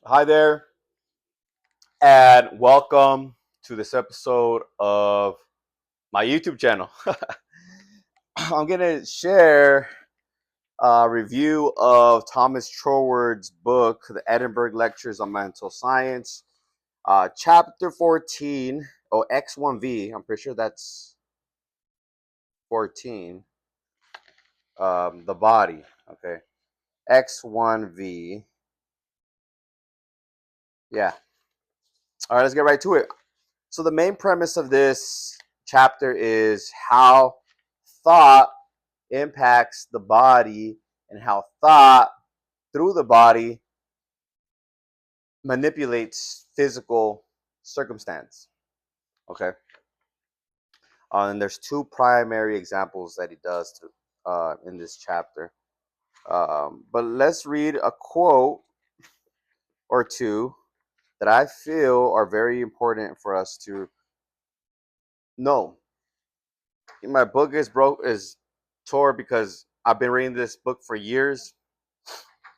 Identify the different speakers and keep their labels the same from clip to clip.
Speaker 1: Hi there, and welcome to this episode of my YouTube channel. I'm going to share a review of Thomas Troward's book, The Edinburgh Lectures on Mental Science, chapter 14, X1V. I'm pretty sure that's 14. The body, okay. X1V. Yeah. All right, let's get right to it. So the main premise of this chapter is how thought impacts the body and how thought through the body manipulates physical circumstance. Okay. And there's two primary examples that he does in this chapter. But let's read a quote or two that I feel are very important for us to know. My book is tore because I've been reading this book for years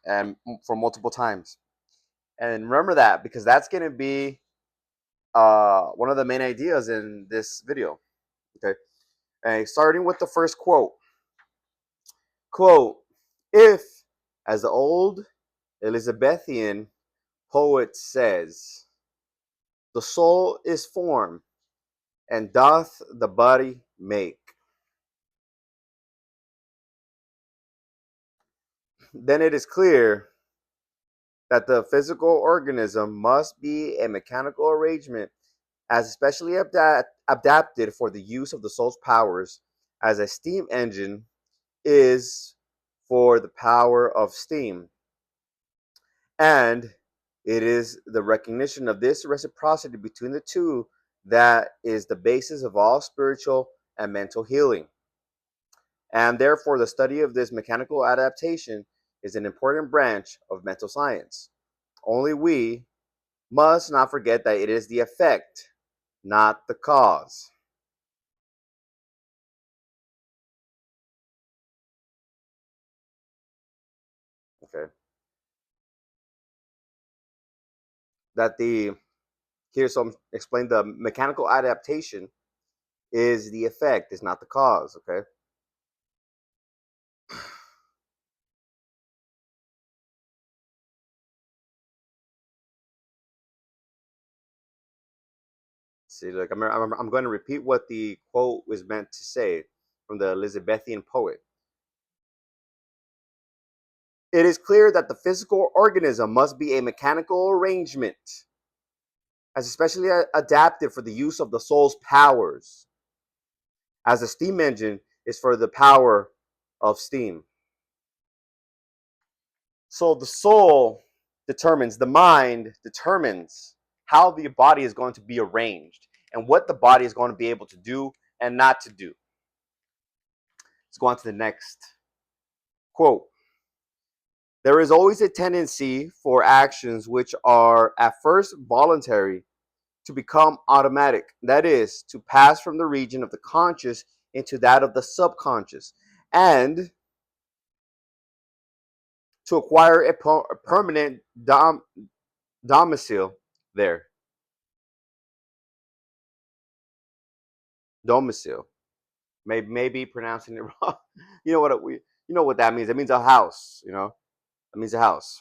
Speaker 1: and for multiple times. And remember that because that's going to be one of the main ideas in this video. Okay, and starting with the first quote. Quote: If, as the old Elizabethan poet says, the soul is form, and doth the body make, then it is clear that the physical organism must be a mechanical arrangement as especially adapted for the use of the soul's powers as a steam engine is for the power of steam. And it is the recognition of this reciprocity between the two that is the basis of all spiritual and mental healing. And therefore, the study of this mechanical adaptation is an important branch of mental science. Only we must not forget that it is the effect, not the cause. Okay. That the Here, so I'm explain the mechanical adaptation is the effect, is not the cause. Okay. See, like I'm going to repeat what the quote was meant to say from the Elizabethan poet. It is clear that the physical organism must be a mechanical arrangement, as especially adapted for the use of the soul's powers, as a steam engine is for the power of steam. So the mind determines how the body is going to be arranged and what the body is going to be able to do and not to do. Let's go on to the next quote. There is always a tendency for actions which are at first voluntary to become automatic. That is, to pass from the region of the conscious into that of the subconscious and to acquire a permanent domicile there. Domicile. Maybe pronouncing it wrong. You know what that means. It means a house, That means a house.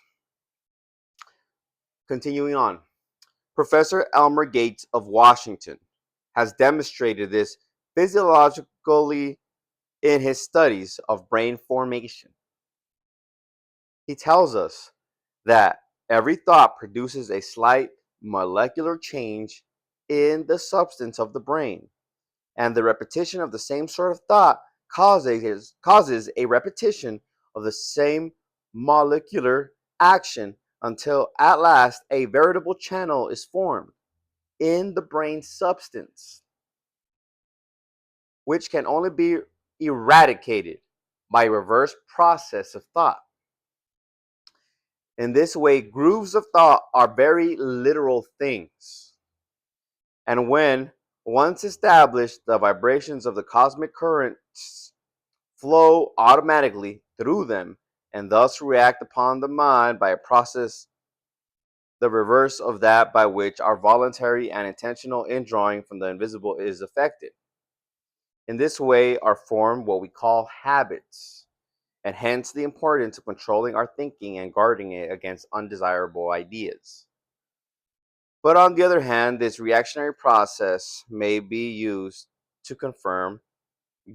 Speaker 1: Continuing on. Professor Elmer Gates of Washington has demonstrated this physiologically in his studies of brain formation. He tells us that every thought produces a slight molecular change in the substance of the brain, and the repetition of the same sort of thought causes a repetition of the same molecular action until at last a veritable channel is formed in the brain substance, which can only be eradicated by a reverse process of thought. In this way, grooves of thought are very literal things. And when once established, the vibrations of the cosmic currents flow automatically through them and thus react upon the mind by a process the reverse of that by which our voluntary and intentional indrawing from the invisible is affected. In this way are formed what we call habits, and hence the importance of controlling our thinking and guarding it against undesirable ideas. But on the other hand, this reactionary process may be used to confirm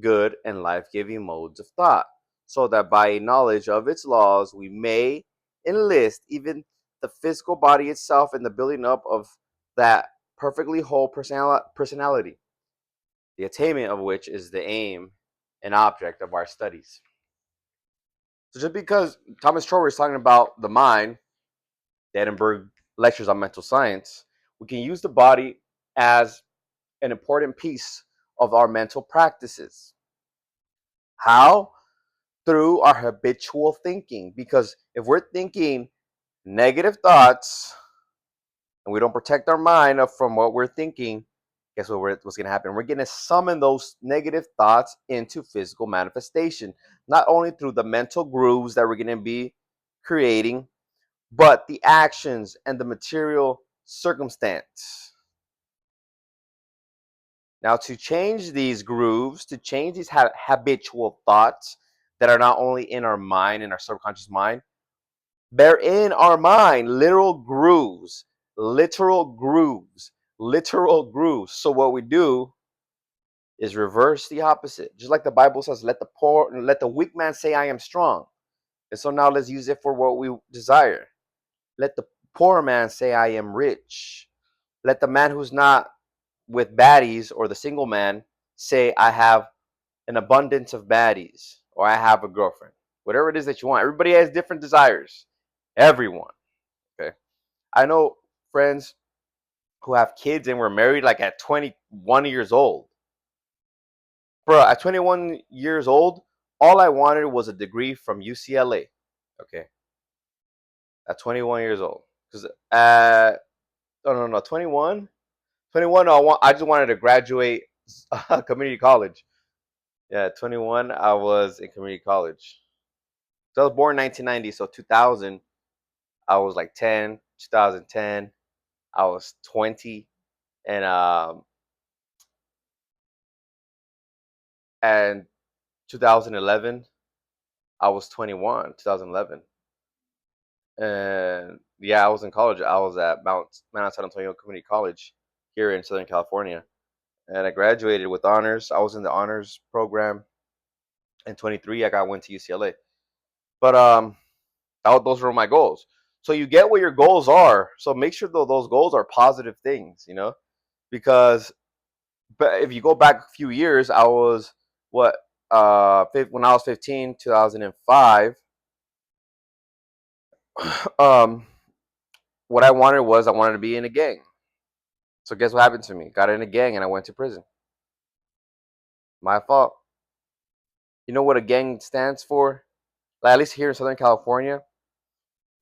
Speaker 1: good and life giving modes of thought, so that by a knowledge of its laws, we may enlist even the physical body itself in the building up of that perfectly whole personality, the attainment of which is the aim and object of our studies. So, just because Thomas Trower is talking about the mind, the Edinburgh lectures on mental science, we can use the body as an important piece of our mental practices. How? Through our habitual thinking. Because if we're thinking negative thoughts and we don't protect our mind from what we're thinking, guess what's going to happen? We're going to summon those negative thoughts into physical manifestation, not only through the mental grooves that we're going to be creating, but the actions and the material circumstance. Now, to change these grooves, to change these habitual thoughts that are not only in our mind, in our subconscious mind, they're in our mind, literal grooves, literal grooves, literal grooves. So what we do is reverse the opposite. Just like the Bible says, let the weak man say I am strong. And so now let's use it for what we desire. Let the poor man say I am rich. Let the man who's not with baddies or the single man say I have an abundance of baddies or I have a girlfriend. Whatever it is that you want. Everybody has different desires. Everyone. Okay. I know friends who have kids and were married like at 21 years old. Bro, at 21 years old, all I wanted was a degree from UCLA. Okay. At 21 years old. Because at, oh, no, 21? 21, I just wanted to graduate community college. Yeah, 21, I was in community college. So I was born in 1990, so 2000, I was like 10, 2010, I was 20, and and 2011, I was 21, 2011. And yeah, I was in college. I was at Mount San Antonio Community College here in Southern California. And I graduated with honors. I was in the honors program. In 23, went to UCLA. But those were my goals. So you get what your goals are. So make sure that those goals are positive things, because but if you go back a few years, I was what when I was 15, 2005. um, what I wanted to be in a gang. So guess what happened to me? Got in a gang and I went to prison. My fault. You know what a gang stands for? Like, at least here in Southern California,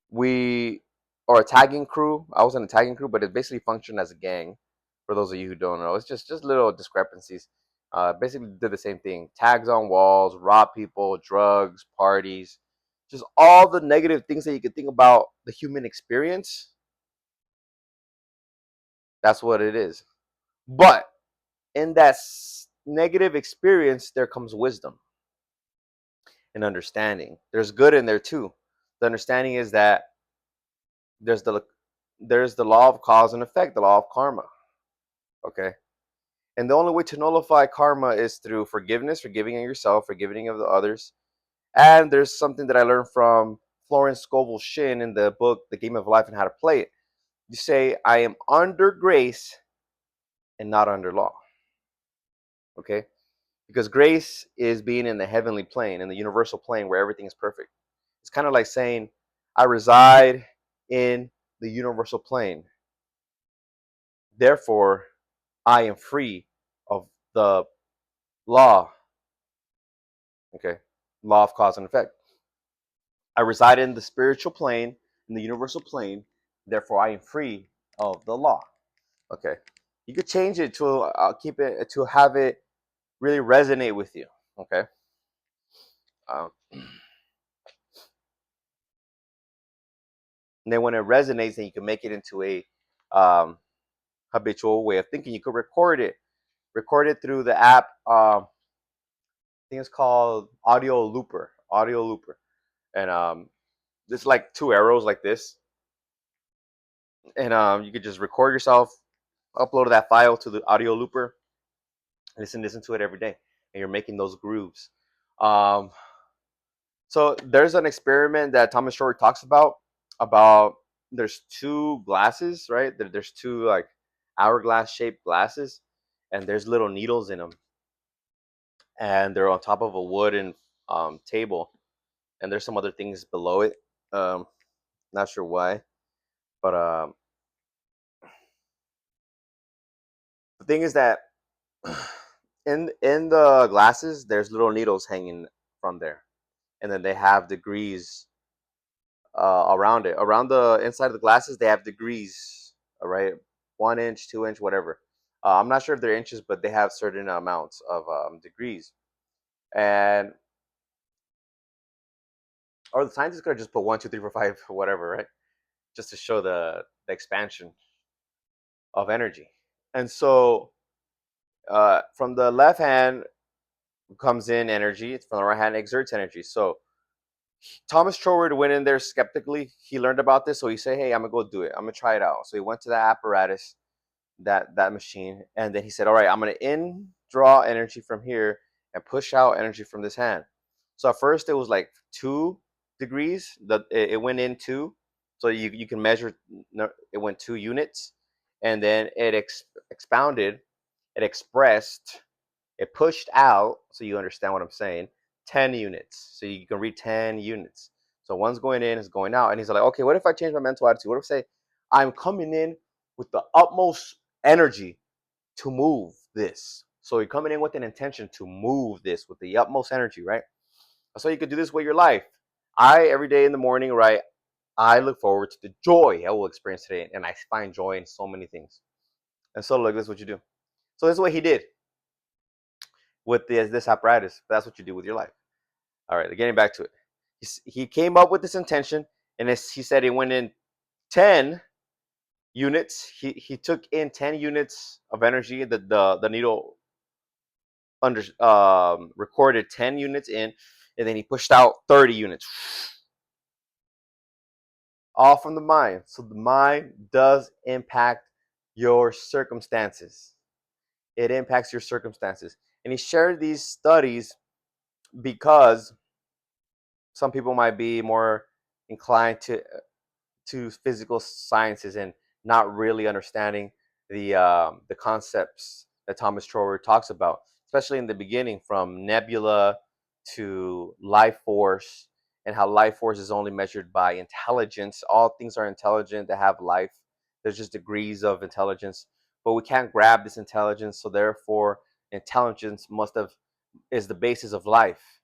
Speaker 1: we are a tagging crew. I was in a tagging crew, but it basically functioned as a gang. For those of you who don't know, it's just little discrepancies. Basically did the same thing: tags on walls, rob people, drugs, parties, just all the negative things that you could think about the human experience. That's what it is. But in that negative experience, there comes wisdom and understanding. There's good in there too. The understanding is that there's the there's the law of cause and effect, the law of karma. Okay. And the only way to nullify karma is through forgiveness, forgiving of yourself, forgiving of the others. And there's something that I learned from Florence Scovel Shinn in the book The Game of Life and How to Play It. You say, I am under grace and not under law. Okay? Because grace is being in the heavenly plane, in the universal plane where everything is perfect. It's kind of like saying, I reside in the universal plane. Therefore, I am free of the law. Okay? Law of cause and effect. I reside in the spiritual plane, in the universal plane. Therefore, I am free of the law. Okay? You could change it to keep it to have it really resonate with you. Okay? Um, And then when it resonates, then you can make it into a um, habitual way of thinking. You could record it through the app. I think it's called Audio Looper, and it's like two arrows like this, and you could just record yourself, upload that file to the Audio Looper, listen to it every day, and you're making those grooves. Um, so there's an experiment that Thomas Short talks about there's two glasses, right? There's two like hourglass shaped glasses, and there's little needles in them, and they're on top of a wooden table, and there's some other things below it. Um, Not sure why, but the thing is that in the glasses there's little needles hanging from there, and then they have degrees around it. Around the inside of the glasses, they have degrees, all right, 1 inch, 2 inch, whatever. I'm not sure if they're inches, but they have certain amounts of degrees. And or the scientists could have just put 1, 2, 3, 4, 5, whatever, right, just to show the expansion of energy. And so from the left hand comes in energy, from the right hand exerts energy. So Thomas Troward went in there skeptically. He learned about this, so he said, "Hey, I'm gonna go do it. I'm gonna try it out." So he went to that apparatus, that machine, and then he said, "All right, I'm gonna in draw energy from here and push out energy from this hand." So at first it was like 2 degrees. It went in two, so you can measure. It went 2 units, and then it expounded. It expressed. It pushed out, so you understand what I'm saying, 10 units. So you can read 10 units. So one's going in, is going out. And he's like, okay, what if I change my mental attitude? What if I say, I'm coming in with the utmost energy to move this? So you're coming in with an intention to move this with the utmost energy, right? So you could do this with your life. Every day in the morning, right, I look forward to the joy I will experience today. And I find joy in so many things. And so, look, this is what you do. So this is what he did with this apparatus. That's what you do with your life. All right, getting back to it. He came up with this intention, and he said it went in 10 units. He took in 10 units of energy. The needle recorded 10 units in, and then he pushed out 30 units. All from the mind. So the mind does impact your circumstances. It impacts your circumstances. And he shared these studies because some people might be more inclined to physical sciences and not really understanding the concepts that Thomas Troward talks about, especially in the beginning, from nebula to life force, and how life force is only measured by intelligence. All things are intelligent that have life. There's just degrees of intelligence, but we can't grab this intelligence. So therefore, intelligence must have is the basis of life,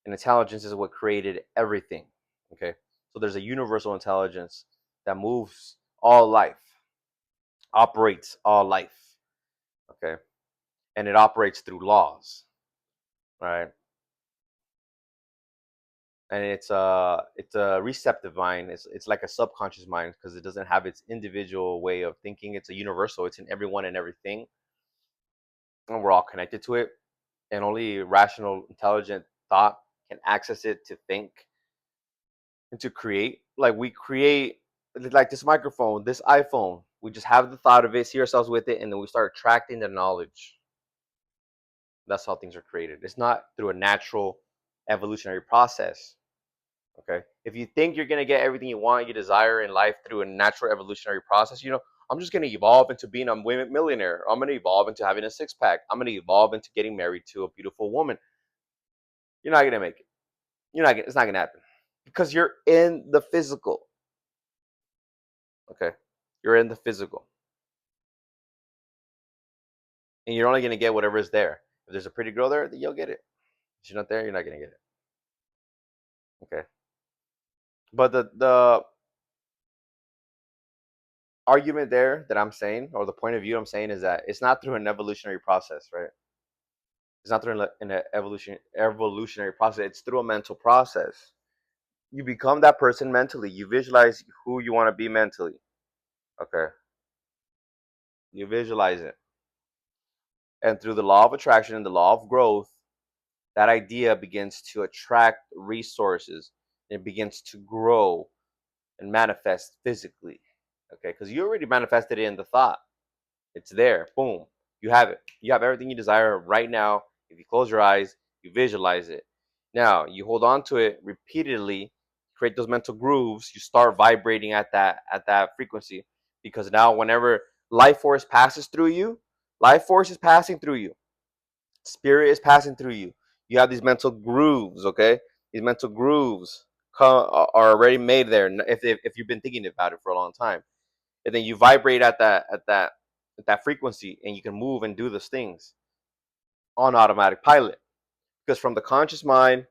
Speaker 1: and intelligence is what created everything. Okay, so there's a universal intelligence that moves all life, operates all life. Okay, and it operates through laws, right? And it's a receptive mind. It's like a subconscious mind because it doesn't have its individual way of thinking. It's a universal. It's in everyone and everything, and we're all connected to it. And only rational, intelligent thought can access it to think and to create. Like we create, like this microphone, this iPhone. We just have the thought of it, see ourselves with it, and then we start attracting the knowledge. That's how things are created. It's not through a natural evolutionary process. Okay. If you think you're gonna get everything you want, you desire in life through a natural evolutionary process, I'm just gonna evolve into being a millionaire. I'm gonna evolve into having a six pack. I'm gonna evolve into getting married to a beautiful woman. You're not gonna make it. It's not gonna happen because you're in the physical. Okay. You're in the physical, and you're only gonna get whatever is there. If there's a pretty girl there, then you'll get it. If she's not there, you're not gonna get it. Okay. But the argument there that I'm saying, or the point of view I'm saying, is that it's not through an evolutionary process, right? It's not through an evolutionary process. It's through a mental process. you become that person mentally. You visualize who you want to be mentally. Okay. You visualize it. And through the law of attraction and the law of growth, that idea begins to attract resources. It begins to grow and manifest physically. Okay. Because you already manifested it in the thought. It's there. Boom. You have it. You have everything you desire right now. If you close your eyes, you visualize it. Now you hold on to it repeatedly, create those mental grooves. You start vibrating at that frequency, because now whenever life force passes through you, life force is passing through you. Spirit is passing through you. You have these mental grooves. Okay, these mental grooves are already made there. If you've been thinking about it for a long time, and then you vibrate at that frequency, and you can move and do those things on automatic pilot, because from the conscious mind,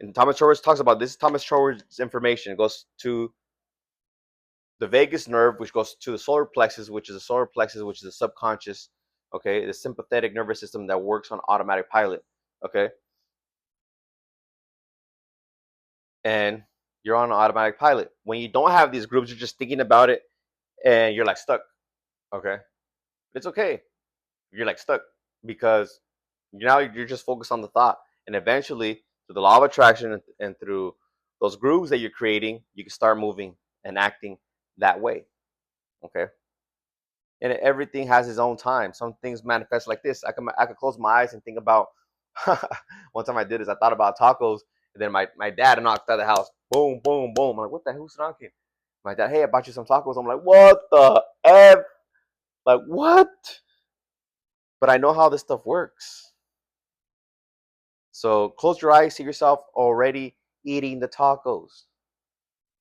Speaker 1: and Thomas Schwartz talks about this. Thomas Schwartz's information, it goes to the vagus nerve, which goes to the solar plexus, which is the subconscious. Okay, the sympathetic nervous system that works on automatic pilot. Okay, and you're on automatic pilot. When you don't have these groups, you're just thinking about it, and you're like stuck. Okay, it's okay. You're like stuck, because now you're just focused on the thought, and eventually through the law of attraction and through those grooves that you're creating, you can start moving and acting that way. Okay, and everything has its own time. Some things manifest like this. I could close my eyes and think about. One time I did this. I thought about tacos, and then my dad knocked at the house. Boom, boom, boom. I'm like, what the hell? Who's knocking? My dad, hey, I bought you some tacos. I'm like, what the f? Like what? But I know how this stuff works. So close your eyes, see yourself already eating the tacos.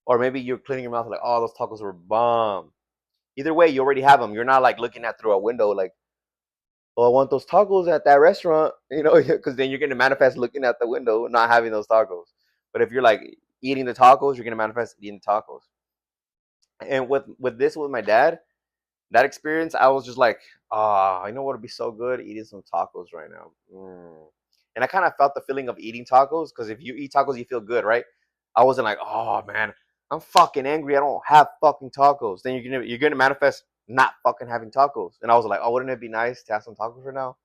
Speaker 1: Or maybe you're cleaning your mouth like, oh, those tacos were bomb. Either way, you already have them. You're not like looking at through a window like, oh, I want those tacos at that restaurant, because then you're going to manifest looking at the window, not having those tacos. But if you're like eating the tacos, you're going to manifest eating the tacos. And with my dad, that experience, I was just like, I know what would be so good eating some tacos right now. And I kind of felt the feeling of eating tacos, because if you eat tacos, you feel good, right? I wasn't like, oh man, I'm fucking angry. I don't have fucking tacos. Then you're gonna manifest not fucking having tacos. And I was like, oh, wouldn't it be nice to have some tacos right now?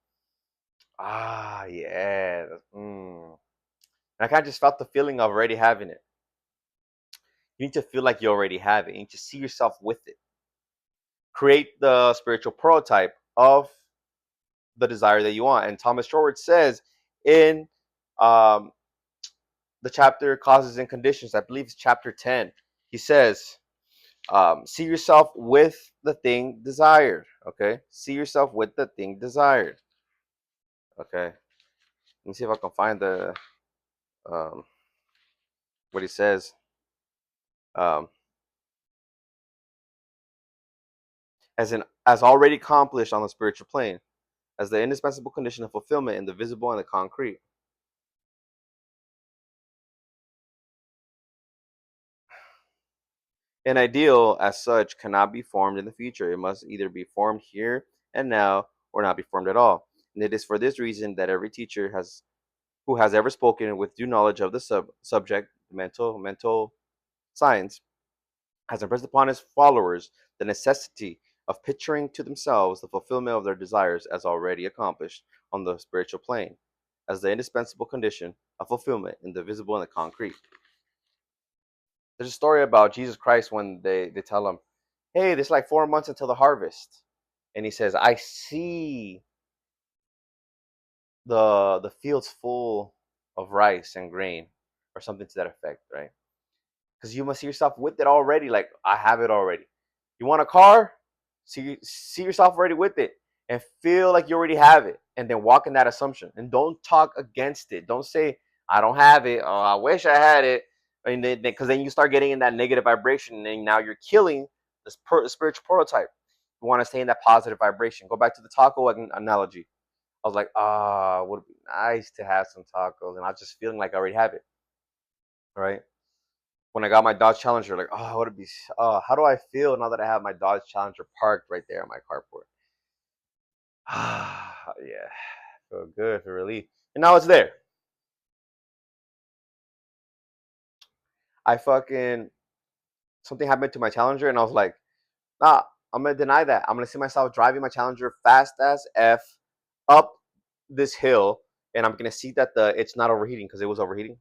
Speaker 1: Ah, yeah. And I kind of just felt the feeling of already having it. You need to feel like you already have it. You need to see yourself with it. Create the spiritual prototype of the desire that you want. And Thomas Schwartz says in um, the chapter Causes and Conditions, I believe it's chapter 10, he says, see yourself with the thing desired. Okay? See yourself with the thing desired. Okay? Let me see if I can find the um, what he says. Um, as already accomplished on the spiritual plane, as the indispensable condition of fulfillment in the visible and the concrete. An ideal, as such, cannot be formed in the future. It must either be formed here and now, or not be formed at all. And it is for this reason that every teacher who has ever spoken with due knowledge of the subject, mental science, has impressed upon his followers the necessity of picturing to themselves the fulfillment of their desires as already accomplished on the spiritual plane, as the indispensable condition of fulfillment in the visible and the concrete. There's a story about Jesus Christ when they tell him, hey, there's like 4 months until the harvest. And he says, I see the fields full of rice and grain, or something to that effect, right? Because you must see yourself with it already. Like, I have it already. You want a car? See yourself already with it, and feel like you already have it, and then walk in that assumption. And don't talk against it. Don't say, I don't have it. Oh, I wish I had it. And because then you start getting in that negative vibration, and now you're killing this spiritual prototype. You want to stay in that positive vibration. Go back to the taco analogy. I was like, it would be nice to have some tacos, and I was just feeling like I already have it, right? When I got my Dodge Challenger, like, would it be? How do I feel now that I have my Dodge Challenger parked right there in my carport? Yeah, feel good, feel relief, and now it's there. I fucking something happened to my Challenger, and I was like, nah, I'm gonna deny that. I'm gonna see myself driving my Challenger fast as f up this hill, and I'm gonna see that it's not overheating because it was overheating.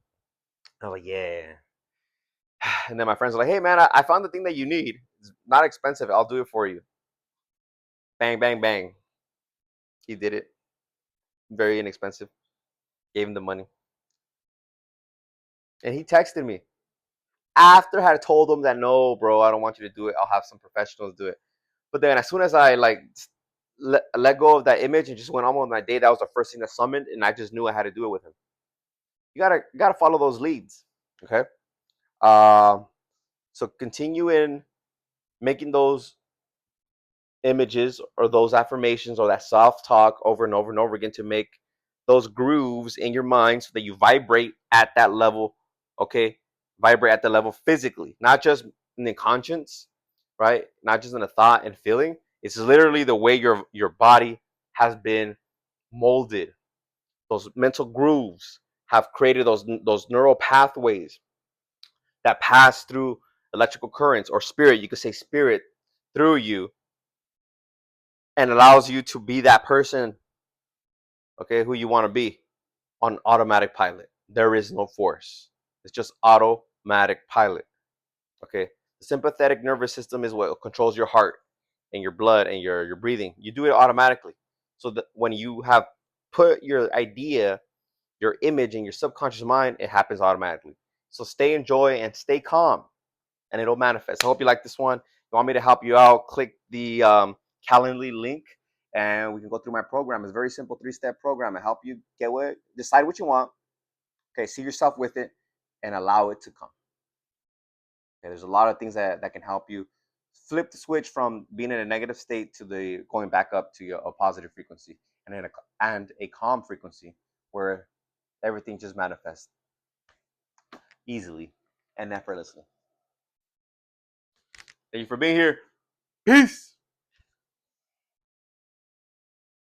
Speaker 1: I was like, yeah. And then my friends were like, hey man, I found the thing that you need. It's not expensive. I'll do it for you. Bang, bang, bang. He did it. Very inexpensive. Gave him the money. And he texted me after I had told him that no, bro, I don't want you to do it. I'll have some professionals do it. But then as soon as I like let go of that image and just went on with my day, that was the first thing that summoned, and I just knew I had to do it with him. You gotta follow those leads. Okay. So continue in making those images or those affirmations or that self talk over and over and over again to make those grooves in your mind so that you vibrate at that level. Okay. Vibrate at the level physically, not just in the conscience, right? Not just in a thought and feeling. It's literally the way your body has been molded. Those mental grooves have created those neural pathways that pass through electrical currents or spirit. You could say spirit through you, and allows you to be that person, okay, who you want to be on automatic pilot. There is no force. It's just automatic pilot. Okay. The sympathetic nervous system is what controls your heart and your blood and your breathing. You do it automatically. So that when you have put your idea, your image in your subconscious mind, it happens automatically. So stay in joy and stay calm, and it'll manifest. I hope you like this one. If you want me to help you out, click the Calendly link, and we can go through my program. It's a very simple 3-step program. I help you decide what you want. Okay, see yourself with it, and allow it to come. Okay, there's a lot of things that can help you flip the switch from being in a negative state to the going back up to a positive frequency and a calm frequency where everything just manifests easily and effortlessly. Thank you for being here. Peace.